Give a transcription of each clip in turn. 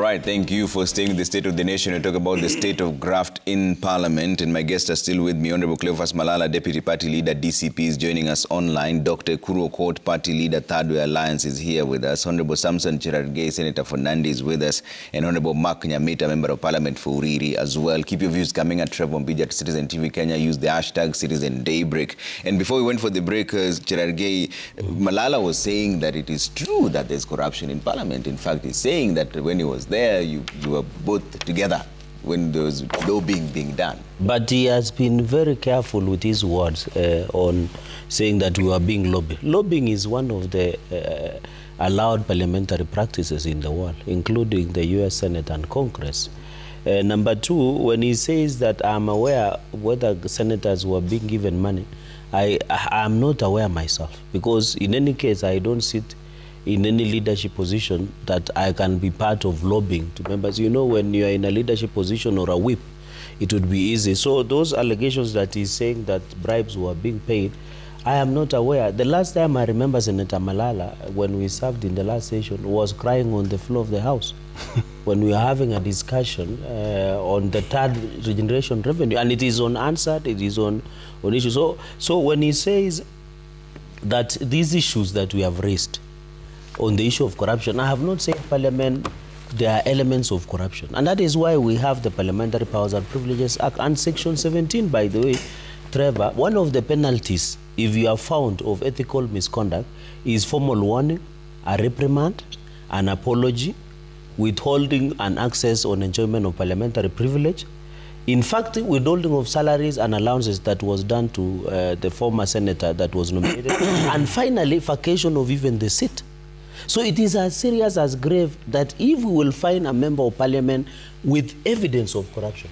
right, thank you for staying with the State of the Nation. We talk about the state of graft in Parliament, and my guests are still with me. Honorable Cleophas Malala, Deputy Party Leader, DCP, is joining us online. Dr. Kuro Court, Party Leader, Third Way Alliance, is here with us. Honorable Samson Cherargei, Senator for Nandi, is with us, and Honorable Mark Nyamita, Member of Parliament for Uriri, as well. Keep your views coming at Trevor Mbija at Citizen TV Kenya. Use the hashtag Citizen DayBreak. And before we went for the break, Cherargei, Malala was saying that it is true that there's corruption in Parliament. In fact, he's saying that when he was there, you were both together when there was lobbying being done. But he has been very careful with his words on saying that we were being lobbied. Lobbying is one of the allowed parliamentary practices in the world, including the US Senate and Congress. Number two, when he says that I'm aware whether senators were being given money, I'm not aware myself, because in any case, I don't sit in any leadership position that I can be part of lobbying to members. You know, when you are in a leadership position or a whip, it would be easy. So those allegations that he's saying that bribes were being paid, I am not aware. The last time I remember Senator Malala, when we served in the last session, was crying on the floor of the House when we were having a discussion on the third regeneration revenue. And it is unanswered, it is on issues. So when he says that these issues that we have raised on the issue of corruption, I have not said Parliament there are elements of corruption. And that is why we have the Parliamentary Powers and Privileges Act and Section 17, by the way, Trevor. One of the penalties, if you are found of ethical misconduct, is formal warning, a reprimand, an apology, withholding and access on enjoyment of parliamentary privilege. In fact, withholding of salaries and allowances that was done to the former senator that was nominated. And finally, vacation of even the seat. So it is as serious as grave that if we will find a member of parliament with evidence of corruption,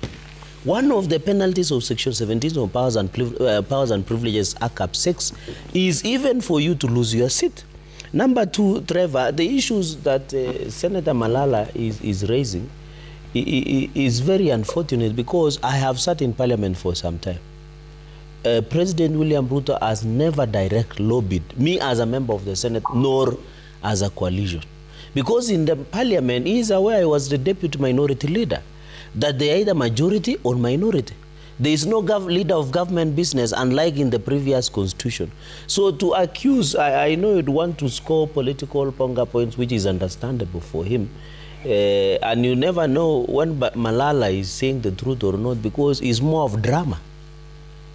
one of the penalties of Section 17 of Powers and Privileges Act 6 is even for you to lose your seat. Number two, Trevor, the issues that Senator Malala is raising is very unfortunate, because I have sat in Parliament for some time. President William Ruto has never directly lobbied me as a member of the Senate, nor as a coalition. Because in the Parliament, he is aware I was the deputy minority leader, that they are either majority or minority. There is no leader of government business, unlike in the previous constitution. So to accuse, I know you'd want to score political ponga points, which is understandable for him. And you never know when Malala is saying the truth or not, because it's more of drama.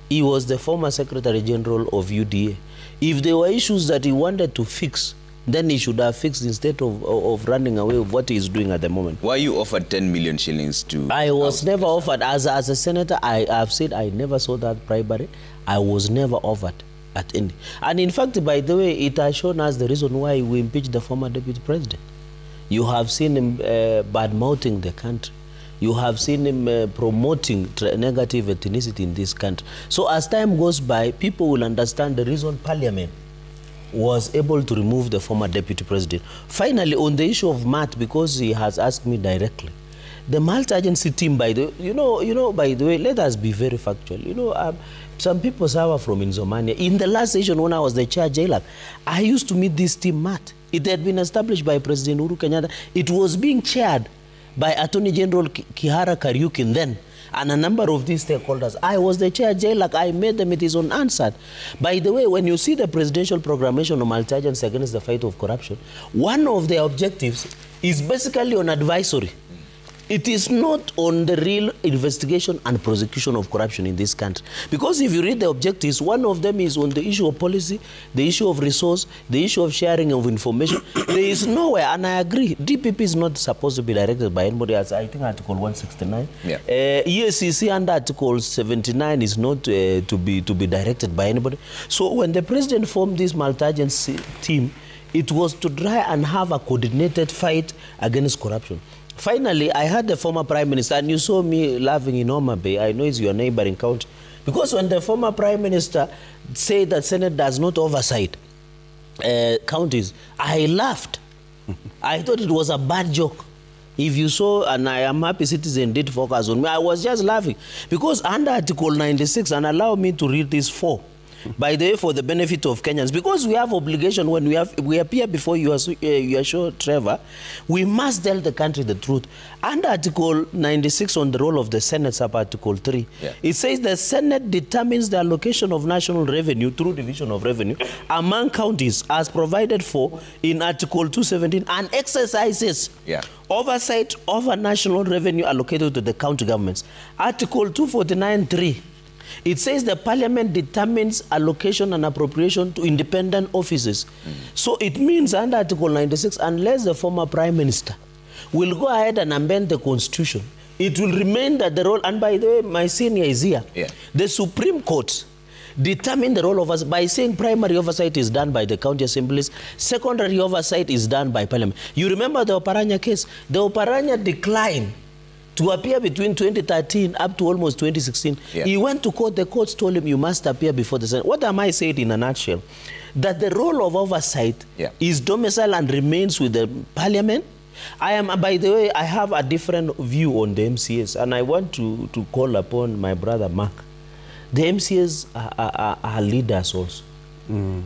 He was the former Secretary General of UDA. If there were issues that he wanted to fix, then he should have fixed instead of running away with what he's doing at the moment. Why you offered 10 million shillings to... I was never offered. As a senator, I have said I never saw that bribery. I was never offered at any. And in fact, by the way, it has shown us the reason why we impeached the former deputy president. You have seen him bad-mouthing the country. You have seen him promoting negative ethnicity in this country. So as time goes by, people will understand the reason Parliament was able to remove the former deputy president. Finally, on the issue of Matt, because he has asked me directly, the multi-agency team, by the by the way, let us be very factual. You know, some people suffer from insomnia. In the last session, when I was the chair jailer, I used to meet this team, Matt. It had been established by President Uhuru Kenyatta. It was being chaired by Attorney General Kihara Kariukin then, and a number of these stakeholders. I was the chair jailer. I made them. It is unanswered. By the way, when you see the presidential proclamation on multi-agency against the fight of corruption, one of the objectives is basically on advisory. It is not on the real investigation and prosecution of corruption in this country. Because if you read the objectives, one of them is on the issue of policy, the issue of resource, the issue of sharing of information. There is nowhere, and I agree, DPP is not supposed to be directed by anybody, as I think Article 169. Yeah. EACC under Article 79 is not to be directed by anybody. So when the president formed this multi-agency team, it was to try and have a coordinated fight against corruption. Finally, I had the former Prime Minister, and you saw me laughing in Homa Bay. I know it's your neighboring county. Because when the former Prime Minister said that Senate does not oversight counties, I laughed. I thought it was a bad joke. If you saw, and I am happy Citizen did focus on me, I was just laughing. Because under Article 96, and allow me to read this 4, by the way, for the benefit of Kenyans, because we have obligation when we appear before you are sure, Trevor, we must tell the country the truth. Under Article 96 on the role of the Senate, sub Article 3, it says the Senate determines the allocation of national revenue through division of revenue among counties as provided for in Article 217 and exercises oversight over national revenue allocated to the county governments. Article 249(3). It says the parliament determines allocation and appropriation to independent offices. So it means under Article 96, unless the former prime minister will go ahead and amend the constitution, it will remain that the role, and by the way, my senior is here, the Supreme Court determine the role of us by saying primary oversight is done by the county assemblies, secondary oversight is done by parliament. You remember the Oparanya case? The Oparanya declined to appear between 2013 up to almost 2016. He went to court, the courts told him you must appear before the Senate. What am I saying in a nutshell? That the role of oversight is domicile and remains with the parliament. By the way, I have a different view on the MCAs, and I want to call upon my brother Mark. The MCAs are leaders also.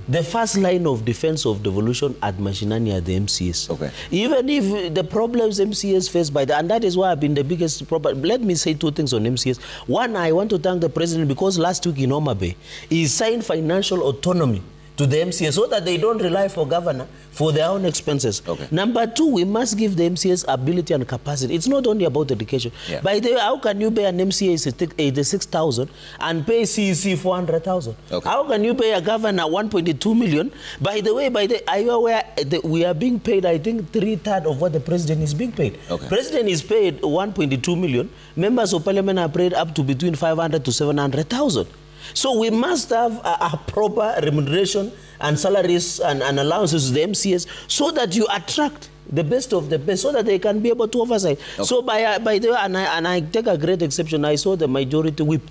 The first line of defense of devolution at Mashinani are the MCAs. Even if the problems MCAs face and that is why I've been the biggest problem. Let me say two things on MCAs. One, I want to thank the president because last week in Homa Bay, he signed financial autonomy to the MCAs so that they don't rely for governor for their own expenses. Number two, we must give the MCAs ability and capacity. It's not only about education. By the way, how can you pay an MCA 86,000 and pay CEC 400,000? How can you pay a governor 1.2 million? By the way, are you aware that we are being paid, I think, 3/3 of what the president is being paid? President is paid 1.2 million. Members of parliament are paid up to between 500 to 700,000. So we must have a proper remuneration and salaries and allowances to the MCAs so that you attract the best of the best so that they can be able to oversight. So by the way, and I take a great exception, I saw the majority whip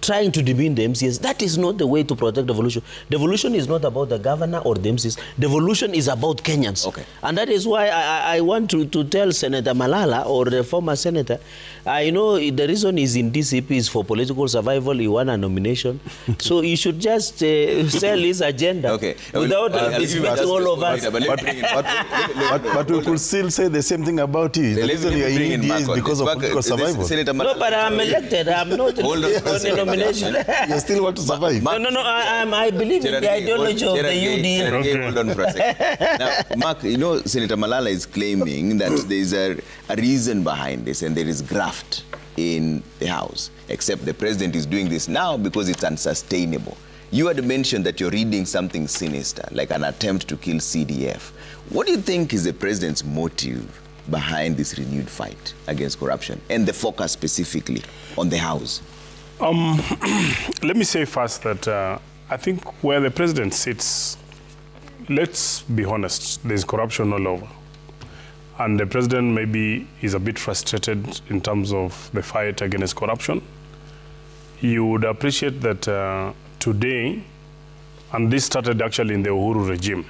trying to demean the MCAs. That is not the way to protect devolution. Devolution is not about the governor or the MCAs. Devolution is about Kenyans. And that is why I want to tell Senator Malala, or the former senator, I know the reason he's in DCP is for political survival. He won a nomination. So he should just sell his agenda without respecting all of us. But we could still say the same thing about you. The reason you are in India is because of political survival. No, but I'm elected. I'm not on a nomination. You still want to survive? No, I believe in the ideology of the UDA. Hold on for a second. Now, Mark, you know, Senator Malala is claiming that there is a reason behind this and there is graft in the House, except the president is doing this now because it's unsustainable. You had mentioned that you're reading something sinister, like an attempt to kill CDF. What do you think is the president's motive behind this renewed fight against corruption and the focus specifically on the House? Let me say first that I think where the president sits, let's be honest, there's corruption all over. And the president maybe is a bit frustrated in terms of the fight against corruption. You would appreciate that today, and this started actually in the Uhuru regime,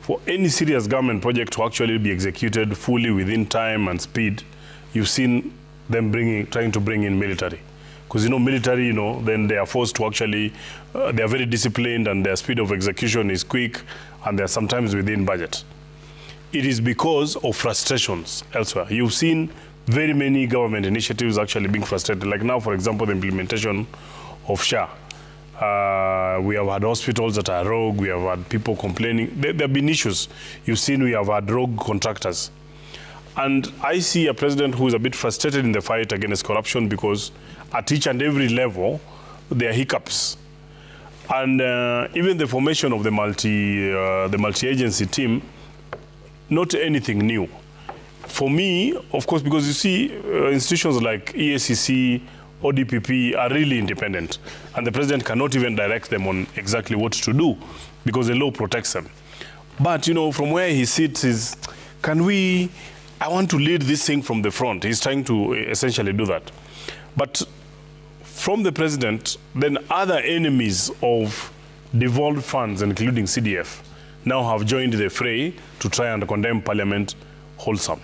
for any serious government project to actually be executed fully within time and speed, you've seen them trying to bring in military. Because, you know, military, you know, then they are forced to actually, they are very disciplined and their speed of execution is quick and they're sometimes within budget. It is because of frustrations elsewhere. You've seen very many government initiatives actually being frustrated. Like now, for example, the implementation of SHA. We have had hospitals that are rogue. We have had people complaining. There have been issues. You've seen we have had rogue contractors. And I see a president who is a bit frustrated in the fight against corruption because at each and every level, there are hiccups. And even the formation of the multi-agency team, not anything new. For me, of course, because you see institutions like EACC, ODPP are really independent. And the president cannot even direct them on exactly what to do because the law protects them. But, you know, from where he sits is, I want to lead this thing from the front. He's trying to essentially do that. But from the president, then other enemies of devolved funds, including CDF, now have joined the fray to try and condemn parliament wholesome.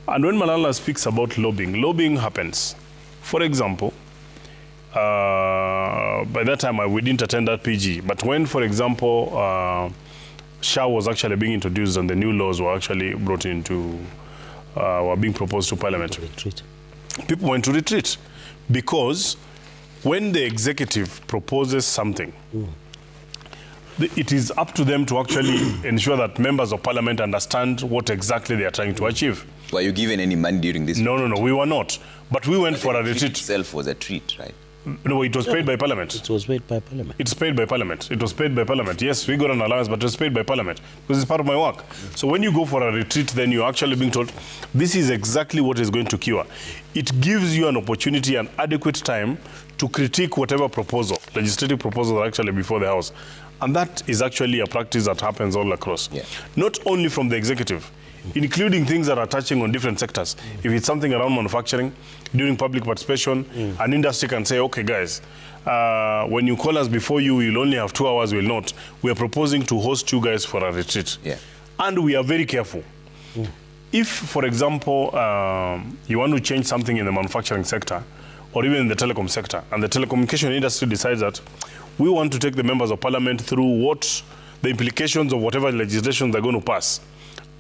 And when Malala speaks about lobbying, lobbying happens. For example, by that time, we didn't attend that PG. But when, for example, SHA was actually being introduced and the new laws were actually brought into, were being proposed to Parliament, people went to retreat. Because when the executive proposes something, it is up to them to actually ensure that members of Parliament understand what exactly they are trying to achieve. Were you given any money during this? No, we were not. But we went for a retreat. Itself was a treat, right? No, it was paid by Parliament. It was paid by Parliament. It's paid by Parliament. It was paid by Parliament. Yes, we got an allowance, but it was paid by Parliament because it's part of my work. So when you go for a retreat, then you're actually being told, this is exactly what is going to cure. It gives you an opportunity and adequate time to critique whatever proposal, legislative proposal are actually before the House. And that is actually a practice that happens all across. Yeah. Not only from the executive, including things that are touching on different sectors. If it's something around manufacturing, during public participation, an industry can say, okay, guys, when you call us before you'll only have 2 hours, we'll not. We are proposing to host you guys for a retreat. Yeah. And we are very careful. If, for example, you want to change something in the manufacturing sector, or even in the telecom sector, and the telecommunication industry decides that we want to take the members of Parliament through what the implications of whatever legislation they're going to pass,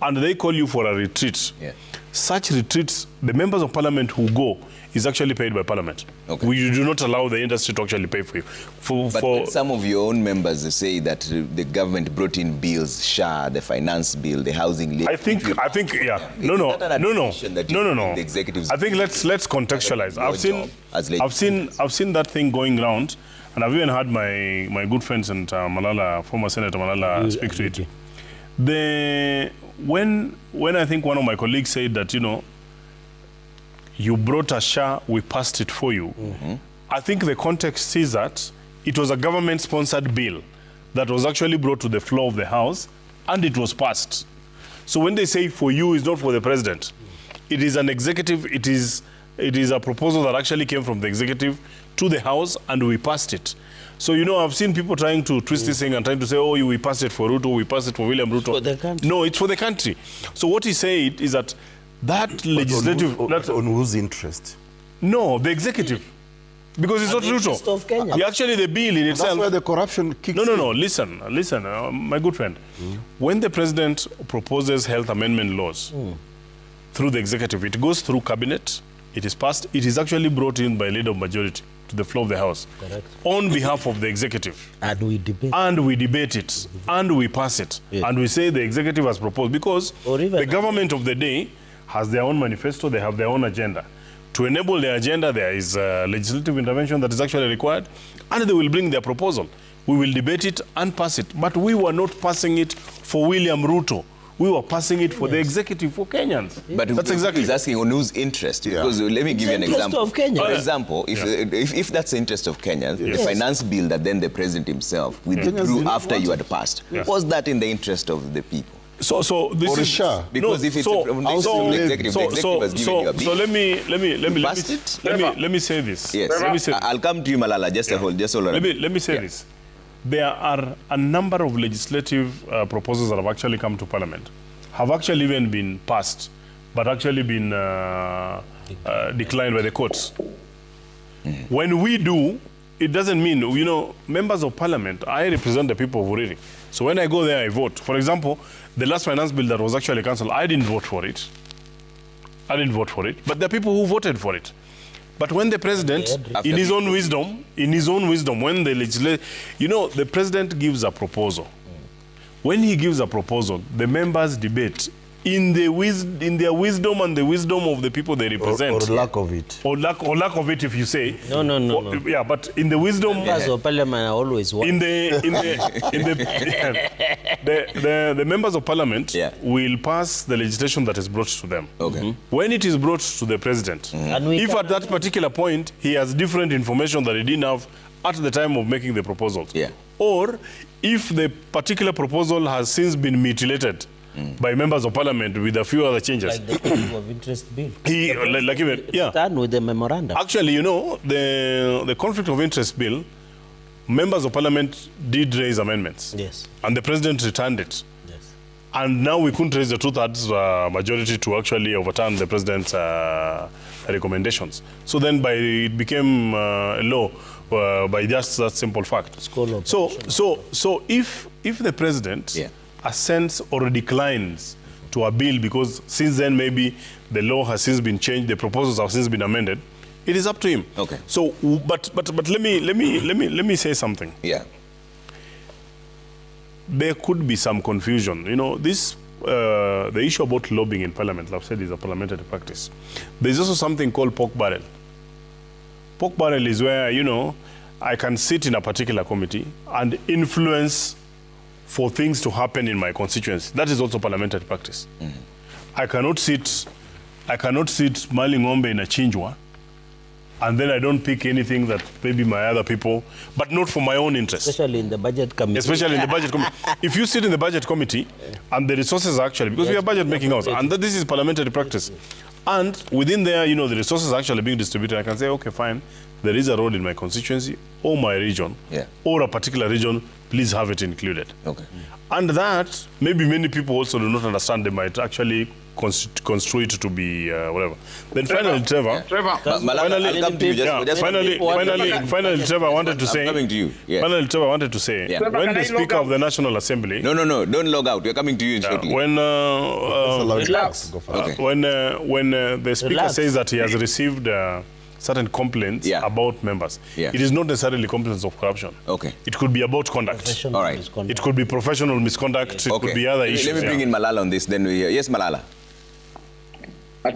and they call you for a retreat. Yeah. Such retreats, the members of Parliament who go is actually paid by Parliament. Okay. We do not allow the industry to actually pay for you. But some of your own members say that the government brought in bills, SHA, the finance bill, the housing bill. I think, yeah. No. The executives. I think let's contextualize. I've seen that thing going around, and I've even had my good friend Senator Malala, former Senator Malala, speak to it. When I think one of my colleagues said that, you brought a SHA, we passed it for you. I think the context is that it was a government-sponsored bill that was actually brought to the floor of the House, and it was passed. So when they say for you, it's not for the president. It is an executive, it is a proposal that actually came from the executive to the House, and we passed it. So, I've seen people trying to twist this thing and trying to say, oh, we passed it for Ruto, we passed it for William Ruto. For the country. No, it's for the country. So what he said is that legislative... On whose interest? No, the executive. Because it's not Ruto. Of Kenya. Actually, the bill in itself... That's where the corruption kicks in. No, listen, my good friend. When the president proposes health amendment laws through the executive, it goes through cabinet, it is passed, it is actually brought in by leader of majority to the floor of the House. Correct. On behalf of the executive. And we debate. And we debate it. And we pass it. Yeah. And we say the executive has proposed. Because the government of the day has their own manifesto, they have their own agenda. To enable their agenda, there is legislative intervention that is actually required, and they will bring their proposal. We will debate it and pass it. But we were not passing it for William Ruto. We were passing it for the executive, for Kenyans. But that's exactly. He's asking on whose interest. Yeah. Because let me give you an example. Of Kenya. For example, if that's the interest of Kenyans, the finance bill that then the president himself withdrew after you had passed, was that in the interest of the people? So this is SHA. Because if it's from the executive has given you a bill. Let me say this. Yes. I'll come to you, Malala. Just hold on. Let me say this. There are a number of legislative proposals that have actually come to Parliament, have actually even been passed, but actually been declined by the courts. When we do, it doesn't mean, members of Parliament, I represent the people of Uriri. So when I go there, I vote. For example, the last finance bill that was actually cancelled, I didn't vote for it. But there are people who voted for it. But when the president, in his own wisdom, when the the president gives a proposal. When he gives a proposal, the members debate in their wisdom and the wisdom of the people they represent. Or lack of it. Or lack of it, if you say. No. Yeah, but in the wisdom. Members of Parliament are always one. The members of Parliament will pass the legislation that is brought to them. Okay. When it is brought to the president, if at that particular point he has different information that he didn't have at the time of making the proposal, or if the particular proposal has since been mutilated by members of Parliament with a few other changes. Like the conflict of interest bill. Done with the memorandum. Actually, the conflict of interest bill, members of Parliament did raise amendments. Yes. And the president returned it. Yes. And now we couldn't raise the two-thirds majority to actually overturn the president's recommendations. So then it became a law. by just that simple fact. So if the president assents or declines to a bill, because since then maybe the law has since been changed, the proposals have since been amended, it is up to him. Okay. So, but let me say something. Yeah. There could be some confusion. You know, this the issue about lobbying in Parliament, I've said, is a parliamentary practice. There's also something called pork barrel. Pork barrel is where, you know, I can sit in a particular committee and influence for things to happen in my constituency. That is also parliamentary practice. I cannot sit Mali Ng'ombe in a Chinjwa, and then I don't pick anything that maybe my other people, but not for my own interest. Especially in the budget committee. Especially in the budget committee. If you sit in the budget committee and the resources are actually, because we are budget making house, and this is parliamentary practice. And within there, you know, the resources are actually being distributed. I can say, okay, fine, there is a road in my constituency or my region, or a particular region, please have it included. Okay. And that, maybe many people also do not understand. They might actually construe it to be whatever. Then finally, Trevor. Finally, Trevor, I wanted to say. I'm coming to you. Yeah. Finally, Trevor, I wanted to say. Yeah. When the Speaker of the National Assembly. No, don't log out. We're coming to you shortly. When relax. When the Speaker says that he has received certain complaints about members, it is not necessarily complaints of corruption. Okay. It could be about conduct. All right. Misconduct. It could be professional misconduct. It could be other issues. Let me bring in Malala on this. Then we hear. Yes, Malala.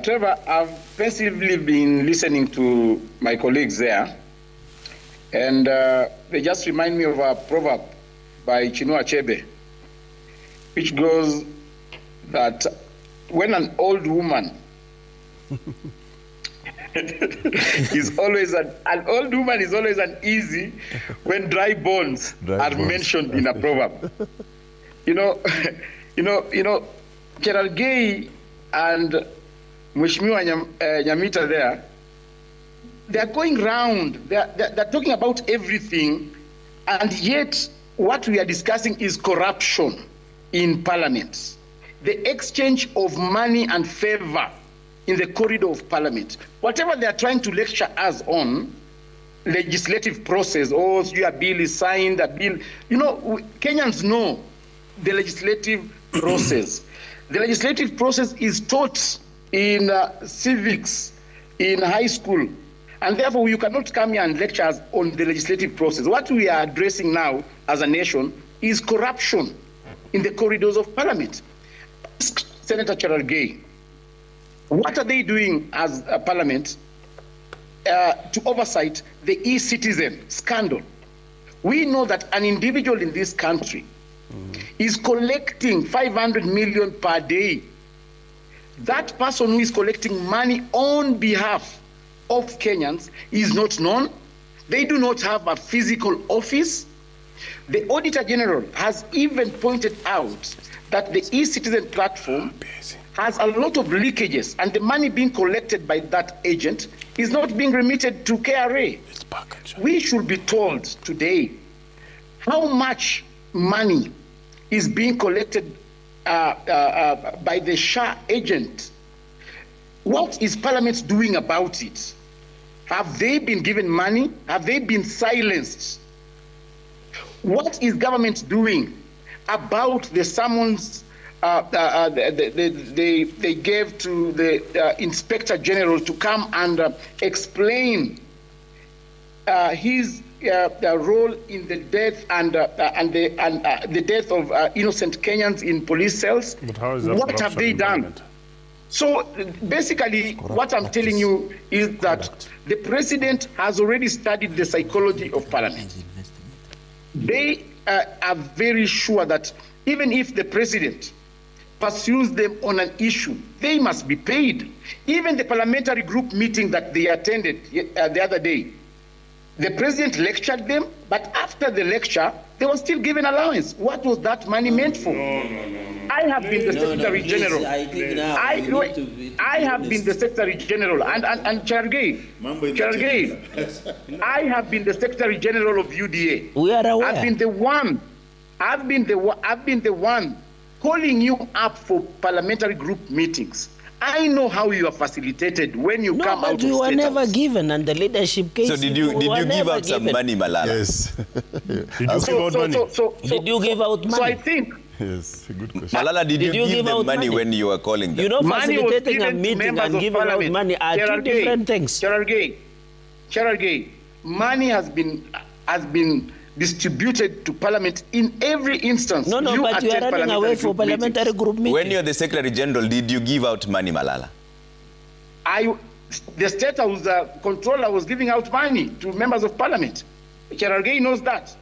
Trevor, I've passively been listening to my colleagues there, and they just remind me of a proverb by Chinua Achebe, which goes that when an old woman is always an old woman is always uneasy when dry bones are mentioned in a proverb. You know, Gerald Gay and Mheshimiwa Nyamita there, they're going round, they're talking about everything, and yet what we are discussing is corruption in Parliament. The exchange of money and favor in the corridor of Parliament. Whatever they are trying to lecture us on, legislative process, or your bill is signed, a bill, you know, Kenyans know the legislative process. The legislative process is taught in civics, in high school, and therefore you cannot come here and lecture us on the legislative process. What we are addressing now as a nation is corruption in the corridors of Parliament. Senator Gerald Gay, what are they doing as a Parliament to oversight the e-citizen scandal? We know that an individual in this country is collecting 500 million per day. That person who is collecting money on behalf of Kenyans is not known. They do not have a physical office. The Auditor General has even pointed out that the e-citizen platform has a lot of leakages, and the money being collected by that agent is not being remitted to KRA. We should be told today how much money is being collected by the SHA agent. What is Parliament doing about it? Have they been given money? Have they been silenced? What is government doing about the summons they gave to the Inspector General to come and explain his role in the death and the death of innocent Kenyans in police cells? But how is that what have they done? So basically, what I'm telling you is that the president has already studied the psychology of Parliament. They are very sure that even if the president pursues them on an issue, they must be paid. Even the parliamentary group meeting that they attended the other day, the president lectured them, but after the lecture, they were still given allowance. What was that money meant for? I have been the Secretary General. I have been the Secretary General, and Chargay, I have been the Secretary General of UDA. We are aware. I've been the one calling you up for parliamentary group meetings. I know how you are facilitated when you come out of But you were State never House. given, and the leadership case. So did you give out some money, Malala? Yes. Did you give out money? Did you give out money? So I think. Yes, good question. Malala, did you give them out money when you were calling them? You know, Money was facilitating a given to meeting members and of giving out parliament. money are two different things. Cherargei, money has been distributed to Parliament in every instance. No, but you are running away for parliamentary group meeting. When you're the Secretary General, did you give out money, Malala? The State House controller was giving out money to members of Parliament. Cherargei knows that.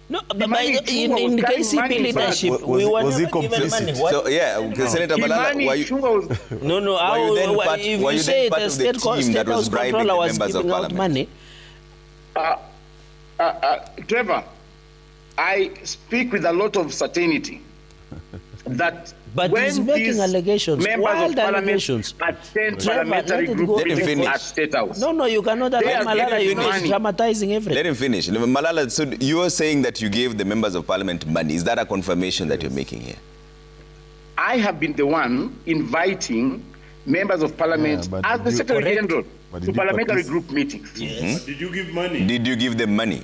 No, but in KCP leadership, we were was he never given money. complicit? So, yeah, Senator Malala, were you... No, if you say the State House controller was giving out money... Trevor, I speak with a lot of certainty that but when he's making allegations, members of Parliament allegations. attend parliamentary group meetings at State House. No, you cannot allow Malala, you know, he's dramatizing everything. Let him finish. Malala, so you are saying that you gave the members of Parliament money. Is that a confirmation that you're making here? I have been the one inviting members of Parliament as the Secretary General to parliamentary group meetings. Yes. Did you give money? Did you give them money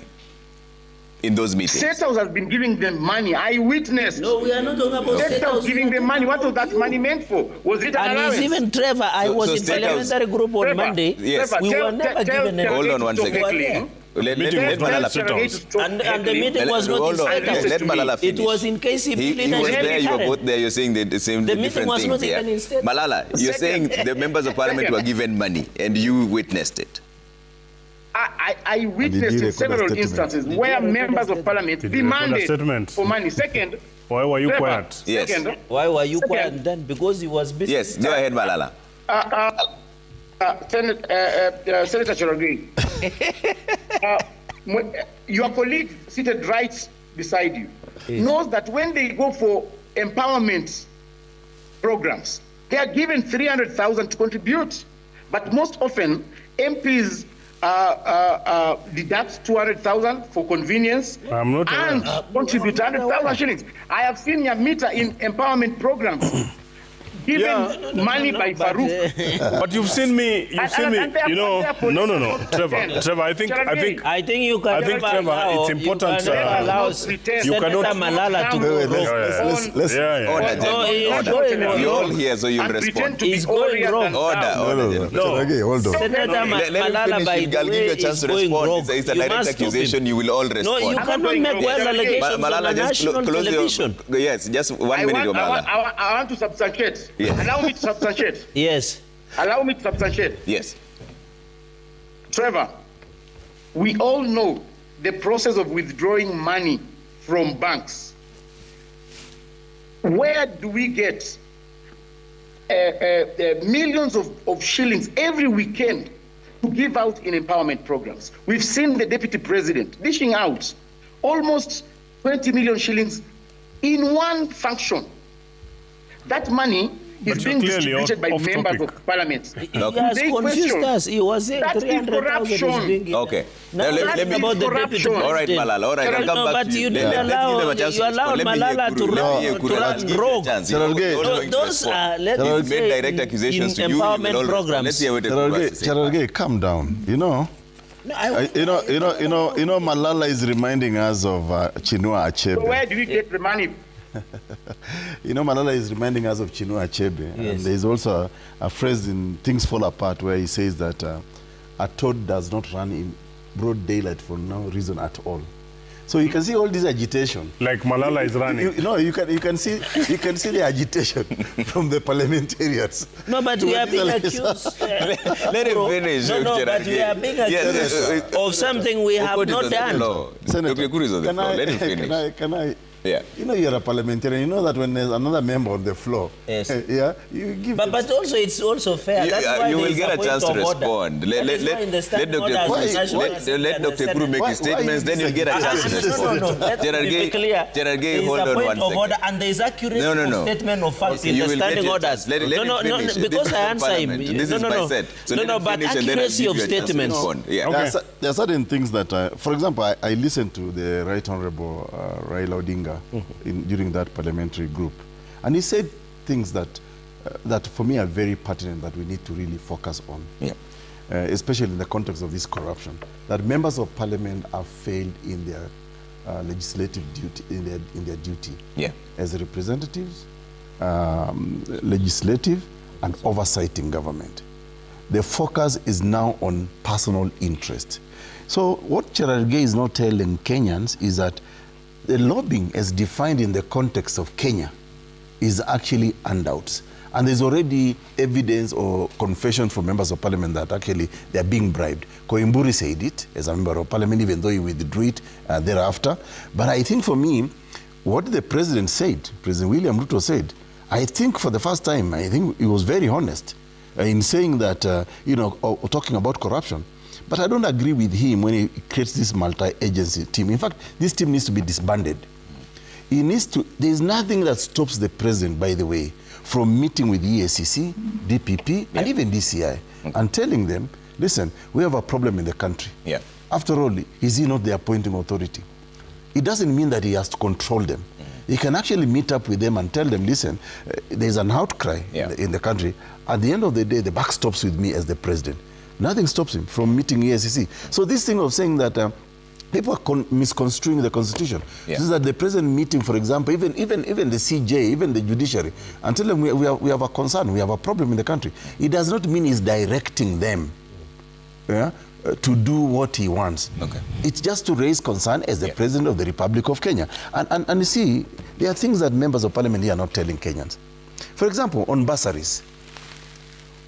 in those meetings? State House has been giving them money. I witnessed. No, we are not talking about State House giving them money. What was that money meant for? Was it an allowance? And even Trevor, I was in parliamentary group on Monday. Yes. We were never given any. Hold on one second. Let Malala finish. And the meeting was not in State House. Let Malala finish. It was in KCP leadership. He was there, you were both there, you're saying the same The different meeting was things not even in State. Malala, you're saying the members of Parliament were given money and you witnessed it. I witnessed in several instances where members of Parliament demanded for money. Second, why were you quiet? Yes. Second, why were you quiet then? Because he was busy. Yes, go ahead, Malala. Senator Cherargei, your colleague seated right beside you knows that when they go for empowerment programs, they are given 300,000 to contribute, but most often MPs deduct 200,000 for convenience and contribute 100,000 shillings. I have seen Nyamita in empowerment programs given money by Farouk. But you've seen me, you know, no, Trevor, I think you can Trevor, it's important. You cannot Malala to go wrong. You're all here, so you'll respond. He's going wrong. Order. Okay, hold on. Senator Malala, by the way, is going wrong. It's a direct accusation. You will all respond. No, you cannot make wild allegations on a national television. Yes, just 1 minute, Malala. I want to substantiate. Yes. Allow me to substantiate. Yes. Allow me to substantiate. Yes. Trevor, we all know the process of withdrawing money from banks. Where do we get millions of shillings every weekend to give out in empowerment programs? We've seen the Deputy President dishing out almost 20 million shillings in one function. That money is being distributed by members of Parliament. He has confused us. He was saying 300,000 is being given. Okay. Now let me about the deputy president. All right, Malala. All right, I'll come back to you. But you didn't allow Malala to run rogue. Those are, let's say, direct accusations to you. Empowerment programs. Let's hear what Cherargei, calm down. You know, Malala is reminding us of Chinua Achebe. So where do we get the money? Malala is reminding us of Chinua Achebe. Yes. And there's also a phrase in Things Fall Apart where he says that a toad does not run in broad daylight for no reason at all. So you can see all this agitation. Like Malala is running. You can see the agitation from the parliamentarians. No, but we are being accused. Let him finish. No, but we are being accused of something we have not done. Senator, let him finish. Can I? Yeah. You're a parliamentarian. You know that when there's another member on the floor, yes. You give. But also it's also fair. That's why you will get a chance to respond. Let Dr. Kuru make his statements. Then you'll get a chance to respond. No. Let's be clear. Cherargei, hold on 1 second. Order, and there is accuracy of statement of facts in the standing orders. No. Because I answer him. This is my set. No, but accuracy of statements. There are certain things that, for example, I listened to the Right Honorable Raila Odinga during that parliamentary group. And he said things that that for me are very pertinent that we need to really focus on. Yeah. Especially in the context of this corruption, that members of parliament have failed in their legislative duty, in their duty as representatives, legislative, and oversighting government. The focus is now on personal interest. So what Cherargei is not telling Kenyans is that the lobbying as defined in the context of Kenya is actually handouts. And there's already evidence or confession from members of parliament that actually they're being bribed. Koimburi said it as a member of parliament, even though he withdrew it thereafter. But I think for me, what the president said, President William Ruto said, I think for the first time, I think he was very honest in saying that, you know, talking about corruption. But I don't agree with him when he creates this multi-agency team. In fact, this team needs to be disbanded. He needs to, there's nothing that stops the president, by the way, from meeting with EACC, DPP, and even DCI, and telling them, listen, we have a problem in the country. After all, is he not the appointing authority? It doesn't mean that he has to control them. He can actually meet up with them and tell them, listen, there's an outcry in the country. At the end of the day, the buck stops with me as the president. Nothing stops him from meeting EACC. So this thing of saying that people are misconstruing the constitution. This is that the president meeting, for example, even the CJ, even the judiciary, and tell them we have a concern, we have a problem in the country. It does not mean he's directing them to do what he wants. It's just to raise concern as the president of the Republic of Kenya. And you see, there are things that members of parliament here are not telling Kenyans. For example, on bursaries.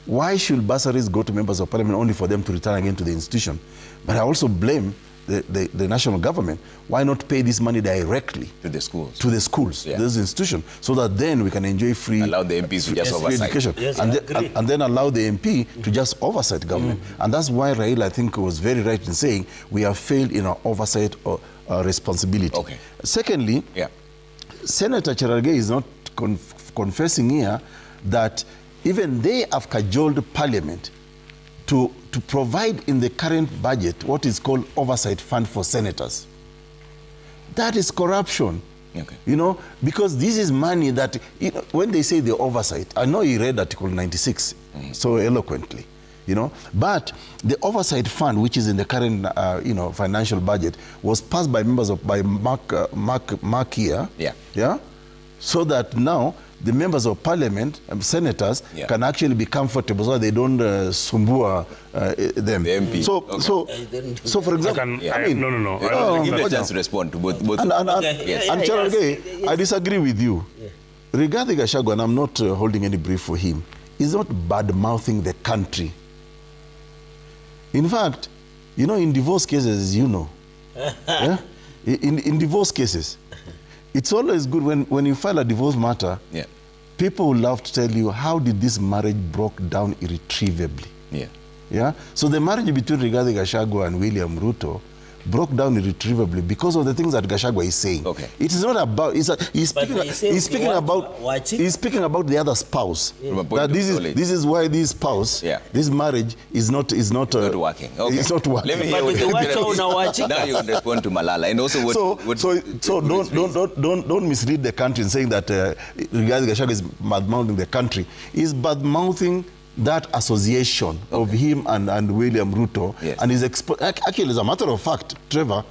Why should bursaries go to members of parliament only for them to return again to the institution? But I also blame the national government. Why not pay this money directly to the schools? To the schools, those institutions, so that then we can enjoy free. Allow the MPs to just oversight education, and then allow the MP to just oversight government. And that's why Raila, I think, was very right in saying we have failed in our oversight responsibility. Secondly, Senator Cherargei is not confessing here that even they have cajoled Parliament to provide in the current budget what is called oversight fund for senators. That is corruption. You know, because this is money that, you know, when they say the oversight, I know you read Article 96 so eloquently, you know, but the oversight fund, which is in the current, you know, financial budget, was passed by members of, by Mark here, so that now the members of parliament, senators, can actually be comfortable so they don't sumbua them. The MP. So for example, give me a chance to respond to both. And Cherargei, I disagree with you. Regarding Gachagua, and I'm not holding any brief for him, he's not bad-mouthing the country. In fact, you know, in divorce cases, you know, in divorce cases, it's always good when you file a divorce matter, people will love to tell you, how did this marriage broke down irretrievably? So the marriage between Rigathi Gachagua and William Ruto broke down irretrievably because of the things that Gachagua is saying. It is not about, he's speaking about the other spouse. That this is why this spouse, this marriage is not working. It's not working. Let me hear what now you can respond to Malala. And also don't mislead the country in saying that Rigathi Gachagua is bad-mouthing the country. He's bad-mouthing that association of him and William Ruto, and is actually, as a matter of fact, Trevor,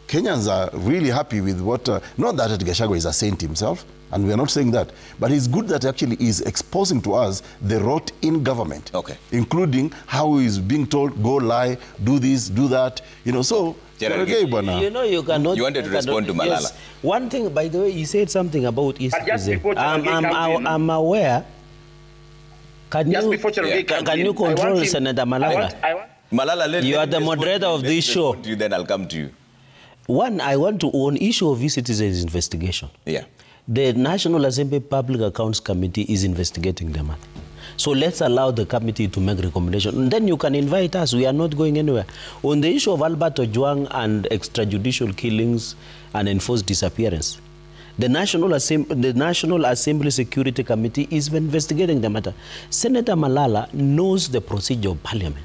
Kenyans are really happy with what, not that Gachagua is a saint himself, and we are not saying that, but it's good that actually is exposing to us the rot in government, including how he is being told, go lie, do this, do that, you know, so... You know, you cannot... You wanted to respond to Malala. Yes. One thing, by the way, he said something about East I'm aware... Can you control Senator Malala? Malala, you are the moderator of this show. Then I'll come to you. One, I want to own issue of e-citizens investigation. The National Assembly Public Accounts Committee is investigating the matter. So let's allow the committee to make recommendations. And then you can invite us. We are not going anywhere. On the issue of Albert Ojwang and extrajudicial killings and enforced disappearance, the National Assembly Security Committee is investigating the matter. Senator Malala knows the procedure of Parliament.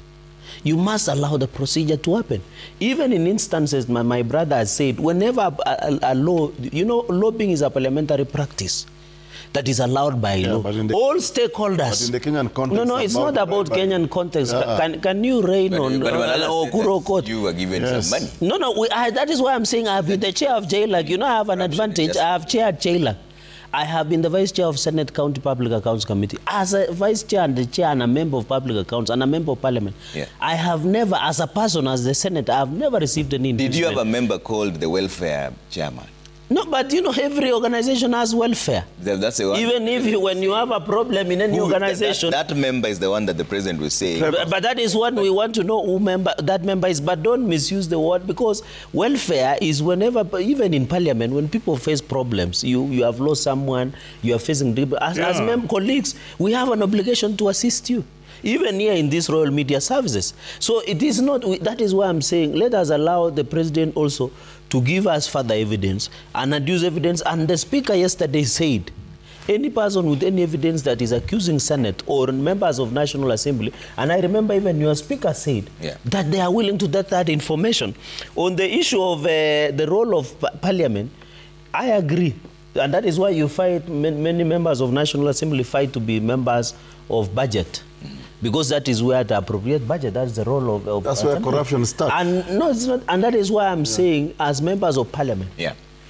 You must allow the procedure to happen. Even in instances, my brother has said, whenever a law, you know, lobbying is a parliamentary practice. that is allowed by law. All stakeholders. But in the Kenyan context... No, it's not about Kenyan context. Can you reign on Okuro Court? You were given some money. No, that is why I'm saying I've been the chair of JLAC. You know, I have an advantage. I have chaired JLAC. I have been the vice chair of Senate County Public Accounts Committee. As a vice chair and the chair and a member of public accounts and a member of parliament, I have never, as a person, as the Senate, I have never received any impeachment. Did you have a member called the welfare chairman? No, but you know, every organization has welfare. That's the one. Even if when you have a problem in any organization... That member is the one that the president will say. But that is what we want to know who that member is. But don't misuse the word, because welfare is whenever, even in parliament, when people face problems, you have lost someone, you are facing... As colleagues, we have an obligation to assist you. Even here in these Royal Media Services. So it is not, that is why I'm saying, let us allow the president also to give us further evidence and adduce evidence. And the speaker yesterday said, any person with any evidence that is accusing Senate or members of National Assembly, and I remember even your speaker said that they are willing to get that information. On the issue of the role of Parliament, I agree. And that is why you fight, many members of National Assembly fight to be members of budget. Because that is where the appropriate budget, that's the role of that's where corruption starts. And no, it's not, and that is why I'm saying, as members of parliament,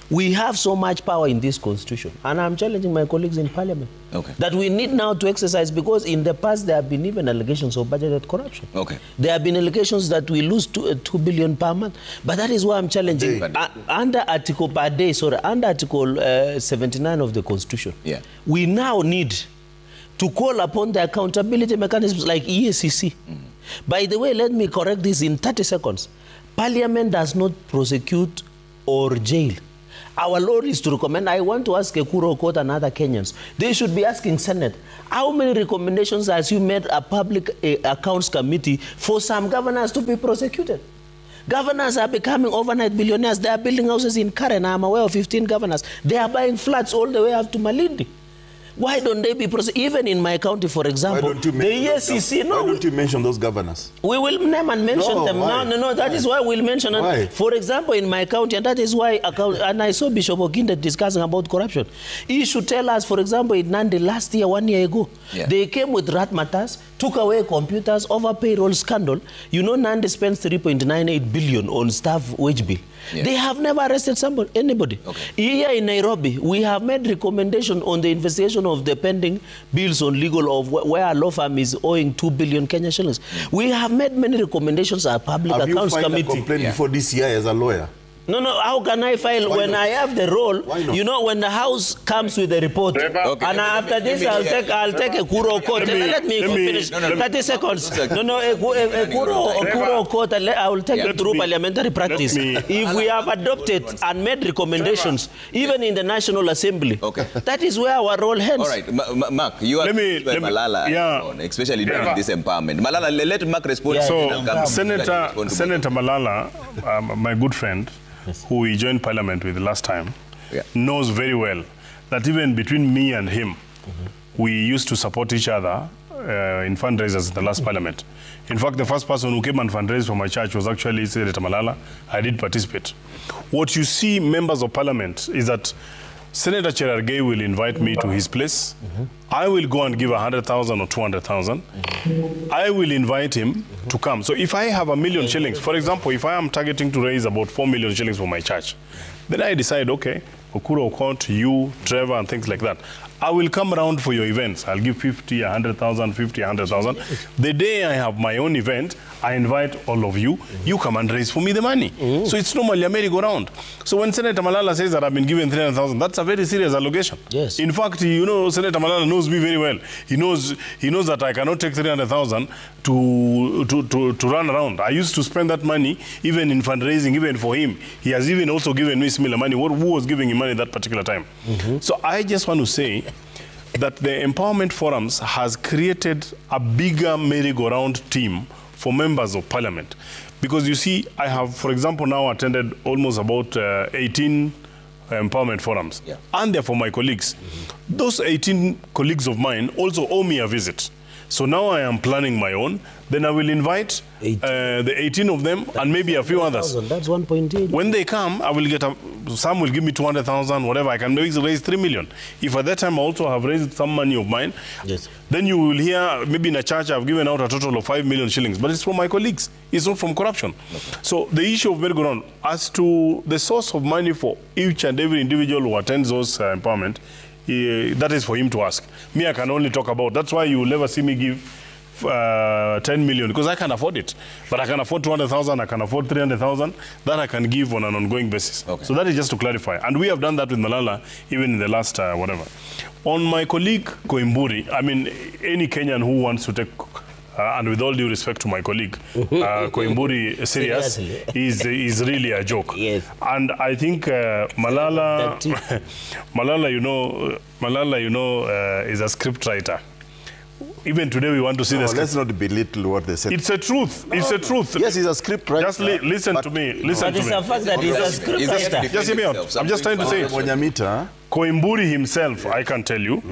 we have so much power in this constitution. And I'm challenging my colleagues in parliament that we need now to exercise, because in the past there have been even allegations of budgeted corruption. There have been allegations that we lose 2 billion per month. But that is why I'm challenging under Article 79 of the constitution. We now need to call upon the accountability mechanisms like EACC. By the way, let me correct this in 30 seconds. Parliament does not prosecute or jail. Our law is to recommend. I want to ask Ekuro Court and other Kenyans. They should be asking Senate, how many recommendations has you made a public accounts committee for some governors to be prosecuted? Governors are becoming overnight billionaires. They are building houses in Karen. I'm aware of 15 governors. They are buying flats all the way up to Malindi. Why don't they be prosecuted? Even in my county, for example, the EACC... Why don't you mention those governors? We will name and mention them. Why? No, that is why we'll mention them. For example, in my county, and that is why, and I saw Bishop Okinde discussing about corruption. He should tell us, for example, in Nandi last year, 1 year ago, they came with rat matters, took away computers, over payroll scandal. You know, Nandi spends 3.98 billion on staff wage bill. They have never arrested anybody. Here in Nairobi, we have made recommendation on the investigation of the pending bills on legal of where a law firm is owing 2 billion Kenya shillings. We have made many recommendations at Public Accounts Committee. Have you filed a complaint before DCI as a lawyer? No, how can I file when I have the role? You know, when the House comes with the report, and after this I'll take a Kuro Court. Let me finish. 30 seconds. Kuro Court, I will take it through parliamentary practice. If we have adopted and made recommendations, even in the National Assembly, that is where our role ends. All right, Mark, you are Malala, especially during this empowerment. Malala, let Mark respond. So, Senator Malala, my good friend, who we joined parliament with last time, knows very well that even between me and him, we used to support each other in fundraisers in the last parliament. In fact, the first person who came and fundraised for my church was actually Senator Malala. I did participate. What you see, members of parliament, is that Senator Cherargei will invite me to his place. I will go and give 100,000 or 200,000. I will invite him to come. So if I have $1 million shillings, for example, if I am targeting to raise about 4 million shillings for my church, then I decide, okay, Okuro Court, you, Trevor, and things like that. I will come around for your events. I'll give 50, 100,000, 50, 100,000. The day I have my own event, I invite all of you. You come and raise for me the money. So it's normally a merry-go-round. So when Senator Malala says that I've been given 300,000, that's a very serious allegation. In fact, you know, Senator Malala knows me very well. He knows that I cannot take 300,000 to run around. I used to spend that money even in fundraising, even for him. He has even also given me similar money. Who was giving him money that particular time? So I just want to say that the Empowerment Forums has created a bigger merry-go-round team for members of parliament. Because you see, I have, for example, now attended almost about 18 empowerment forums. And they're for my colleagues. Those 18 colleagues of mine also owe me a visit. So now I am planning my own. Then I will invite the 18 of them and maybe a few others. That's 1.8. When they come, I will get some will give me 200,000, whatever. I can raise 3 million. If at that time I also have raised some money of mine, Yes. then you will hear maybe in a church I've given out a total of 5 million shillings, but it's from my colleagues. It's not from corruption. Okay. So the issue of merry-go-round, as to the source of money for each and every individual who attends those empowerment, that is for him to ask. Me, I can only talk about. That's why you will never see me give 10 million, because I can afford it. But I can afford 200,000, I can afford 300,000, that I can give on an ongoing basis. Okay. So that is just to clarify. And we have done that with Malala, even in the last whatever. On my colleague Koimburi, I mean, any Kenyan who wants to take, and with all due respect to my colleague, Koimburi serious, is really a joke. Yes. And I think Malala, Malala, you know, is a script writer. Even today we want to see the script. Let's not belittle what they said. It's a truth. It's a truth. Yes, he's a script writer. Just listen to me. Listen to me. It's a fact that he's a script writer. Just hear me out. I'm just trying to say it. Koimburi himself, I can tell you,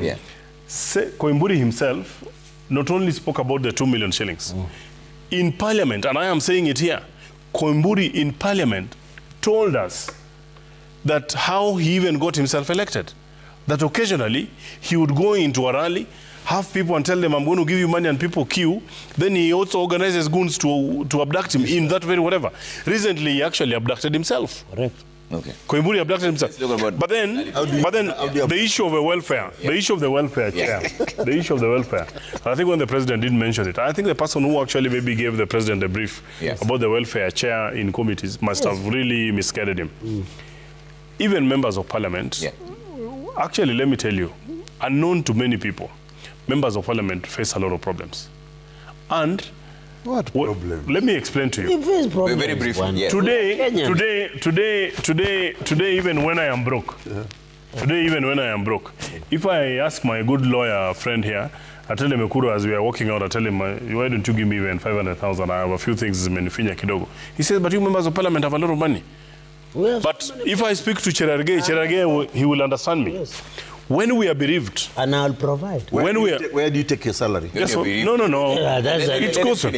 Koimburi himself not only spoke about the 2 million shillings. In Parliament, and I am saying it here, Koimburi in Parliament told us that how he even got himself elected. That occasionally he would go into a rally, have people and tell them, I'm going to give you money, and people queue. Then he also organizes goons to abduct him in that very whatever. Recently, he actually abducted himself. Correct. Okay. Koimburi abducted himself. But then the issue of the welfare, the issue of the welfare, the issue of the welfare. I think when the president did mention it, I think the person who actually maybe gave the president a brief about the welfare chair in committees must have really misguided him. Even members of parliament, actually, let me tell you, unknown to many people, members of parliament face a lot of problems. And what problem? Let me explain to you. Very briefly. Yes. Today, even when I am broke, if I ask my good lawyer friend here, I tell him, Ekuru, as we are walking out, I tell him, why don't you give me even 500,000? I have a few things in Menifinya Kidogo. He says, but you members of parliament have a lot of money. But if I speak to Cherargei, he will understand me. Yes. When we are bereaved, and I'll provide. Where do you take your salary? Yes, no. It's closer.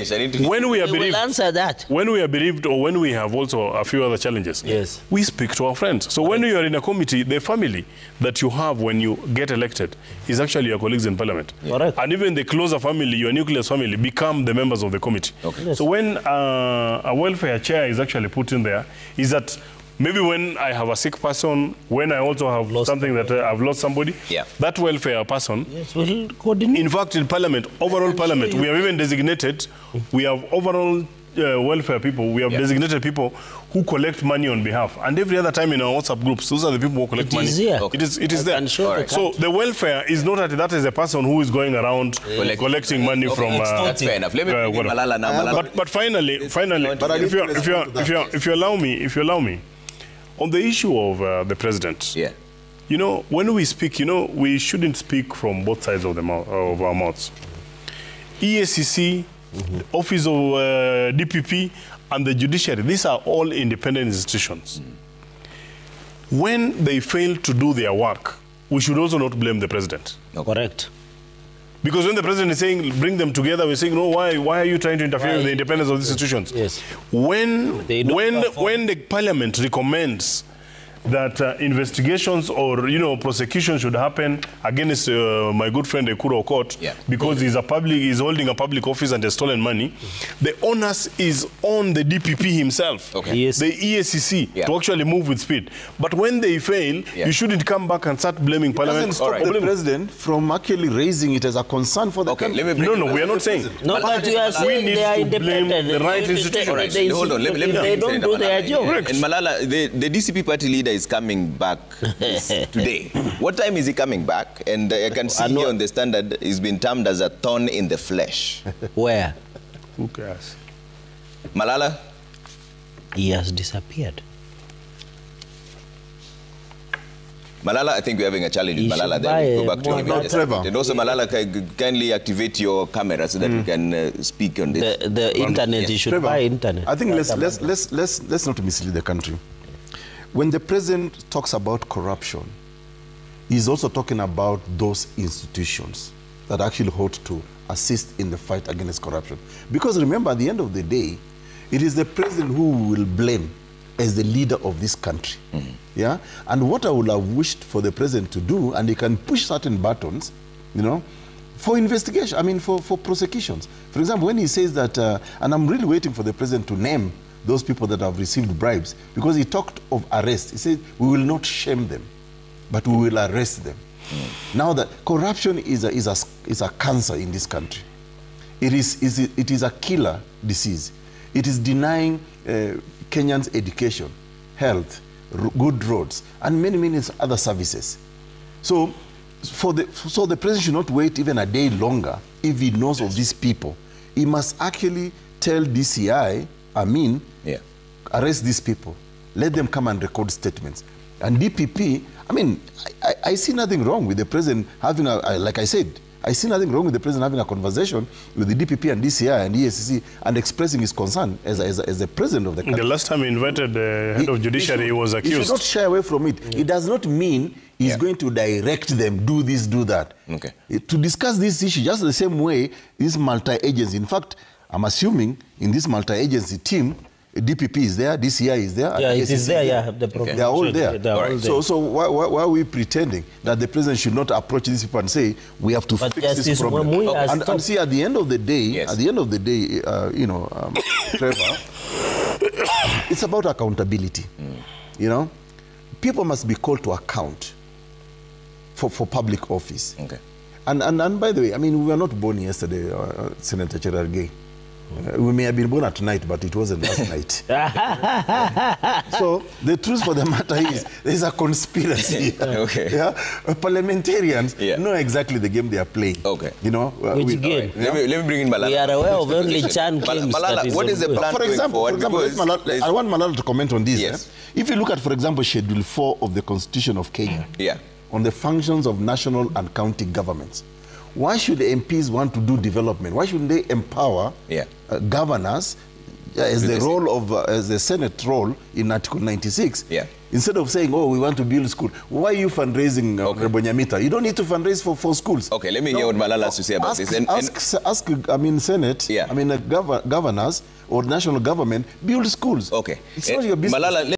When we are bereaved, will answer that. When we are bereaved, or when we have also a few other challenges, we speak to our friends. So when you are in a committee, the family that you have when you get elected is actually your colleagues in parliament. Correct. And even the closer family, your nucleus family, become the members of the committee. Okay. Yes. So when a welfare chair is actually put in there, is that maybe when I have a sick person, when I also have something that I've lost somebody, that welfare person, will coordinate. In fact, in parliament, overall parliament, we have even designated, we have overall welfare people, we have designated people who collect money on behalf. And every other time in our WhatsApp groups, those are the people who collect money. It is there. So the welfare is not that is a person who is going around collecting money from... That's fair enough. Let me bring Malala now. Malala. But finally, if you allow me, on the issue of the president, you know, when we speak, you know, we shouldn't speak from both sides of our mouths. EACC, the Office of DPP, and the judiciary, these are all independent institutions. When they fail to do their work, we should also not blame the president. Correct. Because when the president is saying, bring them together, we're saying, no, why are you trying to interfere with the independence of these institutions? Yes. When the parliament recommends that investigations or, you know, prosecution should happen against my good friend Ekuru Court because he's holding a public office and has stolen money, the onus is on the DPP himself, the EACC, to actually move with speed. But when they fail, you shouldn't come back and start blaming parliament. Doesn't stop the president from actually raising it as a concern for the country. No, we are not saying. No, but you are saying they are independent. The right institution. Hold on, let me they don't do their job. And Malala, the DCP party leader is coming back today. What time is he coming back? And I can see here on the Standard, he's been termed as a thorn in the flesh. Where? Who cares? Malala? He has disappeared. Malala, I think we're having a challenge with Malala. Then we'll go back to him. And also, Malala, kindly activate your camera so that we can speak on this. The internet, you should buy internet. I think let's not mislead the country. When the president talks about corruption, he's also talking about those institutions that actually hold to assist in the fight against corruption. Because remember, at the end of the day, it is the president who will blame as the leader of this country. Yeah? And what I would have wished for the president to do, and he can push certain buttons, you know, for investigation, I mean, for prosecutions. For example, when he says that, and I'm really waiting for the president to name those people that have received bribes, because he talked of arrest. He said, we will not shame them, but we will arrest them. Now that corruption is a cancer in this country. It is a killer disease. It is denying Kenyans education, health, good roads, and many, many other services. So the president should not wait even a day longer if he knows of these people. He must actually tell DCI, arrest these people. Let them come and record statements. And DPP, I mean, I see nothing wrong with the president having like I said, I see nothing wrong with the president having a conversation with the DPP and DCI and EACC and expressing his concern as the president of the country. The last time he invited the head of judiciary, he was accused. He should not shy away from it. It does not mean he's going to direct them, do this, do that. Okay. To discuss this issue just the same way, this multi-agency. In fact, I'm assuming in this multi-agency team, DPP is there, DCI is there. Yeah, it is there, yeah. They are all there. So why are we pretending that the president should not approach these people and say, we have to fix this problem? And see, at the end of the day, Trevor, it's about accountability. You know, people must be called to account for public office. Okay. And by the way, I mean, we were not born yesterday, Senator Cherargei. We may have been born at night, but it wasn't last night. So the truth for the matter is, there is a conspiracy. Okay. Yeah? Parliamentarians know exactly the game they are playing. Okay. You know, which game? Let me bring in Malala. We are aware of only Chan games. Malala, what is the plan for example, I want Malala to comment on this. Yes. If you look at, for example, Schedule 4 of the Constitution of Kenya, on the functions of national and county governments, why should the MPs want to do development? Why shouldn't they empower governors as the role of as the Senate role in Article 96? Instead of saying, "Oh, we want to build school," why are you fundraising, Rebonyamita? You don't need to fundraise for schools. Okay, let me hear what Malala has to say about this. Ask, I mean, Senate. I mean, governors or national government build schools. Okay, it's not your business. Malala,